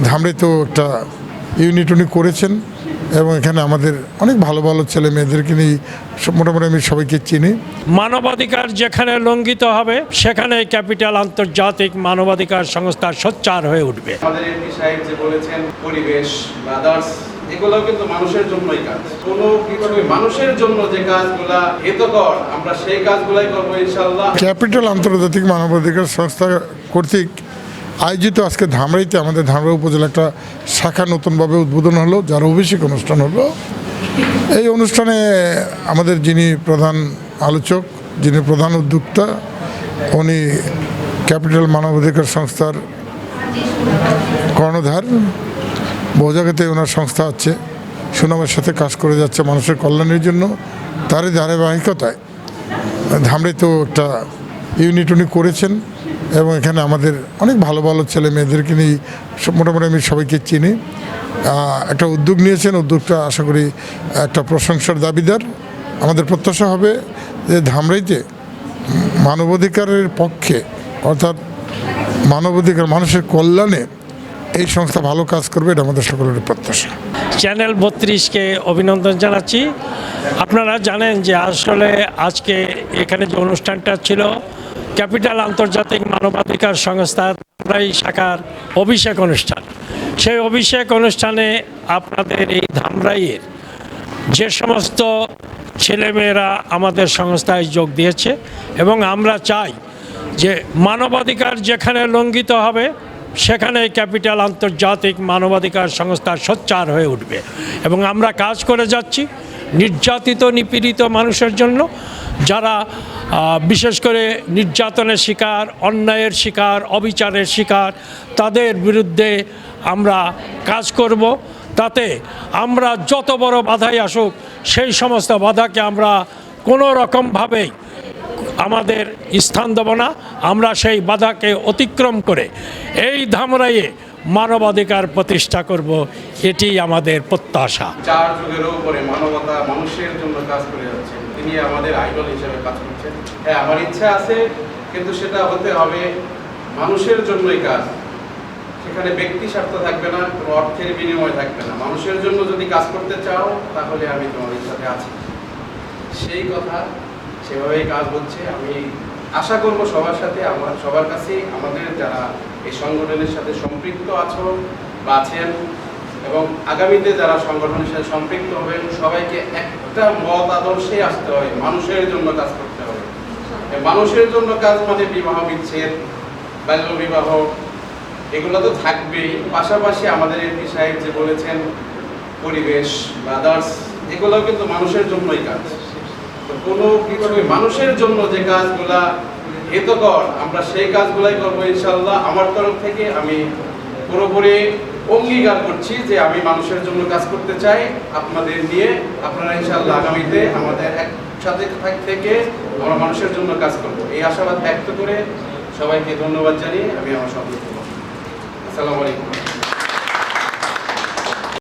ধামরাইতেও একটা ইউনিট উনি করেছেন এবং এখানে আমাদের অনেক ভালো ভালো ছেলে মেয়েদেরকে নিয়ে মোটামুটি আমি সবাইকে চিনি। মানবাধিকার যেখানে লঙ্ঘিত হবে সেখানে ক্যাপিটাল আন্তর্জাতিক মানবাধিকার সংস্থা সোচ্চার হয়ে উঠবে। আমাদের এমপি সাহেব যে বলেছেন পরিবেশ আদার্স এগুলো কিন্তু মানুষের জন্যই কাজ। কোনো কিভাবে মানুষের জন্য যে কাজগুলা হিতকর আমরা সেই কাজগুলাই করবো ইনশাআল্লাহ। ক্যাপিটাল আন্তর্জাতিক মানবাধিকার সংস্থা কর্তৃক আয়োজিত আজকে ধামরাইতে আমাদের ধামরাই উপজেলা একটা শাখা নতুনভাবে উদ্বোধন হলো, যার অভিষেক অনুষ্ঠান হলো। এই অনুষ্ঠানে আমাদের যিনি প্রধান আলোচক, যিনি প্রধান উদ্যোক্তা, উনি ক্যাপিটাল মানবাধিকার সংস্থার কর্ণধার। বহু জায়গাতে ওনার সংস্থা আছে, সুনামের সাথে কাজ করে যাচ্ছে মানুষের কল্যাণের জন্য। তারই ধারাবাহিকতায় ধামরাইতেও একটা ইউনিট উনি করেছেন এবং এখানে আমাদের অনেক ভালো ভালো ছেলে মেয়েদেরকে নিয়ে মোটামুটি আমি সবাইকে চিনি। একটা উদ্যোগ নিয়েছেন, উদ্যোগটা আশা করি একটা প্রশংসার দাবিদার। আমাদের প্রত্যাশা হবে যে ধামরাইতে মানবাধিকারের পক্ষে, অর্থাৎ মানবাধিকার মানুষের কল্যাণে এই সংস্থা ভালো কাজ করবে, এটা আমাদের সকলের প্রত্যাশা। চ্যানেল 32কে অভিনন্দন জানাচ্ছি। আপনারা জানেন যে আসলে আজকে এখানে যে অনুষ্ঠানটা ছিল ক্যাপিটাল আন্তর্জাতিক মানবাধিকার সংস্থার ধামরাই শাখার অভিষেক অনুষ্ঠান। সেই অভিষেক অনুষ্ঠানে আপনাদের এই ধামরাইয়ের যে সমস্ত ছেলেমেয়েরা আমাদের সংস্থায় যোগ দিয়েছে এবং আমরা চাই যে মানবাধিকার যেখানে লঙ্ঘিত হবে সেখানে ক্যাপিটাল আন্তর্জাতিক মানবাধিকার সংস্থা সোচ্চার হয়ে উঠবে এবং আমরা কাজ করে যাচ্ছি নির্যাতিত নিপীড়িত মানুষের জন্য, যারা বিশেষ করে নির্যাতনের শিকার, অন্যায়ের শিকার, অবিচারের শিকার, তাদের বিরুদ্ধে আমরা কাজ করব। তাতে আমরা যত বড় বাধাই আসুক সেই সমস্ত বাধাকে আমরা কোনো রকমভাবেই আমাদের স্থান দেব না। আমরা সেই বাধাকে অতিক্রম করে এই ধামরাইয়ে মানবাধিকার প্রতিষ্ঠা করব, এটি আমাদের প্রত্যাশা। 4 যুগেরও উপরে মানবতা মানুষের জন্য কাজ করে যাচ্ছে, তিনি আমাদের আইডল হিসেবে কাজ করছেন। হ্যাঁ, আমার ইচ্ছা আছে, কিন্তু সেটা হতে হবে মানুষের জন্যই কাজ। সেখানে ব্যক্তি স্বার্থ থাকবে না, কোনো অর্থের বিনিময় থাকবে না। মানুষের জন্য যদি কাজ করতে চাও তাহলে আমি তোমাদের সাথে আছি। সেই কথা সেভাবেই কাজ হচ্ছে। আমি আশা করব সবার সাথে, আমার সবার কাছে, আমাদের যারা এই সংগঠনের সাথে সম্পৃক্ত আছো বা আছেন এবং আগামীতে যারা সংগঠনের সাথে সম্পৃক্ত হবেন, সবাইকে একটা মত আদর্শে আসতে হবে, মানুষের জন্য কাজ করতে হবে। মানুষের জন্য কাজ মানে বিবাহ বিচ্ছেদ, বাল্য বিবাহ এগুলো তো থাকবেই, পাশাপাশি আমাদের এমপি সাহেব যে বলেছেন পরিবেশ আদার্স এগুলোও কিন্তু মানুষের জন্যই কাজ। তো কোনো কিভাবে মানুষের জন্য যে কাজগুলা হিতকর আমরা সেই কাজগুলাই করবো ইনশাআল্লাহ। আমার তরফ থেকে আমি পুরোপুরি অঙ্গীকার করছি যে আমি মানুষের জন্য কাজ করতে চাই। আপনাদের নিয়ে আপনারা ইনশাআল্লাহ আগামীতে আমাদের একসাথে থেকে আমরা মানুষের জন্য কাজ করব, এই আশাবাদ ব্যক্ত করে সবাইকে ধন্যবাদ জানিয়ে আমি আমার সমাপ্ত করব। আসসালামু আলাইকুম।